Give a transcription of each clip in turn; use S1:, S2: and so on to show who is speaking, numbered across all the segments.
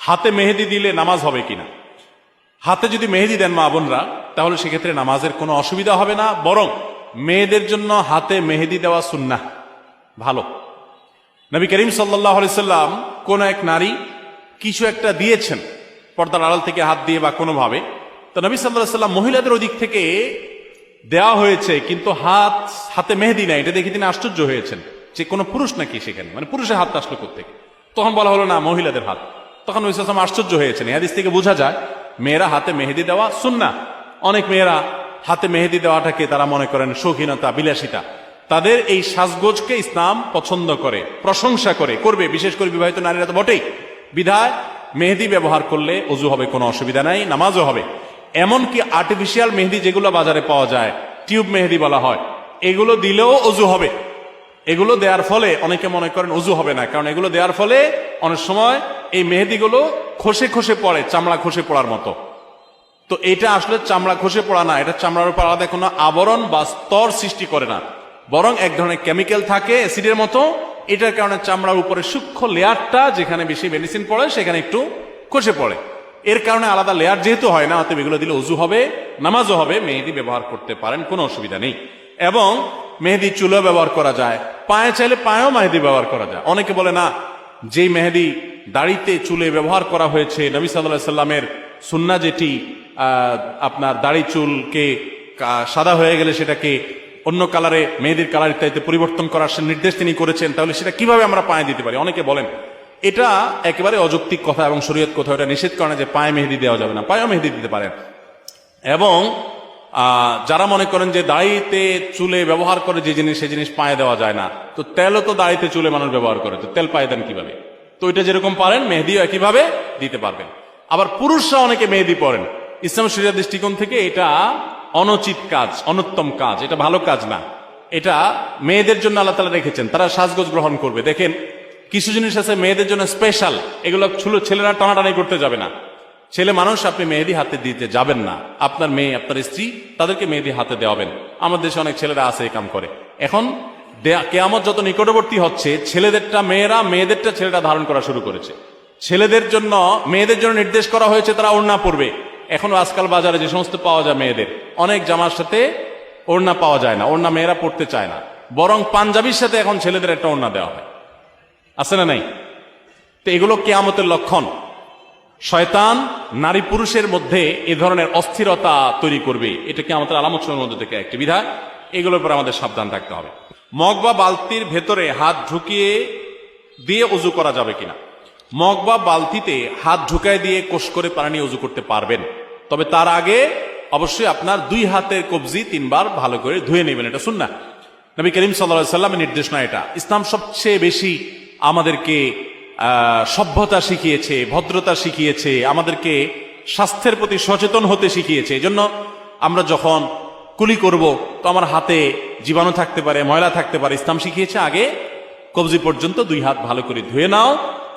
S1: হাতে মেহেদি দিলে নামাজ হবে কিনা। হাতে যদি মেহেদি দেন মা বোনরা, তাহলে সেক্ষেত্রে নামাজের কোনো অসুবিধা হবে না, বরং মেয়েদের জন্য হাতে মেহেদি দেওয়া সুন্নাহ, ভালো। নবী করিম সাল্লাল্লাহু আলাইহি সাল্লাম কোন এক নারী কিছু একটা দিয়েছেন পর্দার আড়াল থেকে হাত দিয়ে বা কোনোভাবে, তো নবী সাল্লাল্লাহু আলাইহি সাল্লাম মহিলাদের ওদিক থেকে দেওয়া হয়েছে কিন্তু হাতে মেহেদি নাই, এটা দেখে তিনি আশ্চর্য হয়েছেন যে কোনো পুরুষ নাকি সেখানে, মানে পুরুষের হাতটা আসলো কোত্থেকে। তখন বলা হলো না, মহিলাদের হাত। তখন নবী সাল্লাল্লাহু আলাইহি সাল্লাম আশ্চর্য হয়েছেন। এই হাদিস থেকে বোঝা যায় মেয়েরা হাতে মেহেদি দেওয়া সুন্নাহ। অনেক মেয়েরা হাতে মেহেদি দেওয়াটাকে তারা মনে করেন শৌখিনতা, বিলাসিতা। তাদের এই সাজগোজকে ইসলাম পছন্দ করে, প্রশংসা করে, করবে, বিশেষ করে বিবাহিত নারীরা তো বটেই। বিধায় মেহেদি ব্যবহার করলে ওযু হবে, কোনো অসুবিধা নাই, নামাজও হবে। এমনকি আর্টিফিশিয়াল মেহেদি যেগুলো বাজারে পাওয়া যায়, টিউব মেহেদি বলা হয়, এগুলো দিলেও ওযু হবে। এগুলো দেওয়ার ফলে অনেকে মনে করেন ওযু হবে না, কারণ এগুলো দেওয়ার ফলে অনেক সময় এই মেহেদিগুলো খসে খসে পড়ে, চামড়া খসে পড়ার মতো। তো এটা আসলে চামড়া খসে পড়া না, এটা চামড়ার উপর আলাদা কোনো আবরণ বা স্তর সৃষ্টি করে না, বরং এক ধরনের কেমিক্যাল থাকে অ্যাসিডের মতো। এটার কারণে চামড়ার উপরে সূক্ষ্ম লেয়ারটা, যেখানে বেশি মেডিসিন পড়ে সেখানে একটু খসে পড়ে। এর কারণে আলাদা লেয়ার যেহেতু হয় না, অতএব এগুলো দিলে ওযু হবে, নামাজও হবে। মেহেদি ব্যবহার করতে পারেন, কোনো অসুবিধা নেই। এবং মেহেদি চুলেও ব্যবহার করা যায়, পায়ে চাইলে পায়েও মেহেদি ব্যবহার করা যায়। অনেকে বলে না, যেই মেহেদি দাড়িতে চুলে ব্যবহার করা হয়েছে, নবী সাল্লাল্লাহু আলাইহি সাল্লামের সুন্নাহ যেটি আপনার দাড়ি চুলকে সাদা হয়ে গেলে সেটাকে অন্য কালারে, মেহেদির কালার ইত্যাদিতে পরিবর্তন করার নির্দেশ তিনি করেছেন, তাহলে সেটা কিভাবে আমরা পায়ে দিতে পারি? অনেকে বলেন এটা একেবারে অযৌক্তিক কথা এবং শরীয়ত কোথাও এটা নিষেধ করে না যে পায়ে মেহেদি দেওয়া যাবে না, পায়েও মেহেদি দিতে পারেন। এবং যারা মনে করেন যে দাড়িতে চুলে ব্যবহার করে যে জিনিস, সে জিনিস পায়ে দেওয়া যায় না, তো তেলও তো দাড়িতে চুলে মানুষ ব্যবহার করে, তো তেল পায়ে দেন কিভাবে? তো এটা যেরকম পারেন মেহেদিও একইভাবে দিতে পারবেন। আবার পুরুষরা অনেকে মেহেদি পরেন, ইসলাম শরীয়তের দৃষ্টিকোণ থেকে এটা অনুচিত কাজ, অনুত্তম কাজ, এটা ভালো কাজ না। এটা মেয়েদের জন্য আল্লাহ তাআলা রেখেছেন, তারা সাজগোজ গ্রহণ করবে। দেখেন কিছু জিনিস আছে মেয়েদের জন্য স্পেশাল, এগুলো ছেলেরা টানাটানি করতে যাবে না। ছেলে মানুষ, আপনি মেহেদি হাতে দিতে যাবেন না। আপনার মেয়ে, আপনার স্ত্রী, তাদেরকে মেহেদি হাতে দেওয়াবেন। আমাদের দেশে অনেক ছেলেরা আছে এই কাম করে। এখন কিয়ামত যত নিকটবর্তী হচ্ছে, ছেলেদেরটা মেয়েরা, মেয়েদেরটা ছেলেরা ধারণ করা শুরু করেছে। ছেলেদের জন্য, মেয়েদের জন্য নির্দেশ করা হয়েছে তারা ওড়না পরবে। এখনো আজকাল বাজারে যে সমস্ত পাওয়া যায় মেয়েদের, অনেক জামার সাথে ওড়না পাওয়া যায় না, ওড়না মেয়েরা পড়তে চায় না, বরং পাঞ্জাবির সাথে এখন ছেলেদের একটা ওড়না দেওয়া হয়, আছে না নাই? তো এগুলো কিয়ামতের লক্ষণ। শয়তান নারী পুরুষের মধ্যে এ ধরনের অস্থিরতা তৈরি করবে, এটা কিয়ামতের আলামতের মধ্যে থেকে একটি বিধায়। এগুলোর উপর আমাদের সাবধান থাকতে হবে। মগ বা বালতির ভেতরে হাত ঢুকিয়ে দিয়ে ওযু করা যাবে কিনা? মগ বা বালতিতে হাত ঢুকায় দিয়ে কোষ করে পানি ওযু করতে পারবেন, তবে তার আগে অবশ্যই আপনার দুই হাতের কবজি 3 বার ভালো করে ধুয়ে নেবেন, এটা সুন্নাহ। নবী করিম সাল্লাল্লাহু আলাইহি সাল্লামের নির্দেশ না এটা। ইসলাম সবচেয়ে বেশি আমাদেরকে সভ্যতা শিখিয়েছে, ভদ্রতা শিখিয়েছে, আমাদেরকে স্বাস্থ্যের প্রতি সচেতন হতে শিখিয়েছে। এই জন্য আমরা যখন কুলি করব, তো আমার হাতে জীবাণু থাকতে পারে, ময়লা থাকতে পারে, ইসলাম শিখিয়েছে আগে কবজি পর্যন্ত 2 হাত ভালো করে ধুয়ে নাও,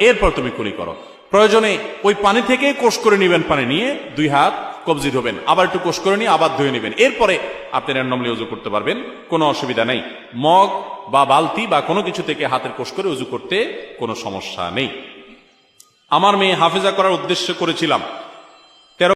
S1: এরপর তুমি কুলি করো। প্রয়োজনে ওই পানি থেকে কোষ করে নিবেন, পানি নিয়ে 2 হাত কবজি ধোবেন, আবার একটু কোষ করে নিয়ে আবার ধুয়ে নেবেন, এরপরে আপনি র্যান্ডমলি ওযু করতে পারবেন, কোনো অসুবিধা নেই। মগ বা বালতি বা কোনো কিছু থেকে হাতের কোষ করে ওযু করতে কোনো সমস্যা নেই। আমার মেয়ে হাফেজা করার উদ্দেশ্য করেছিলাম,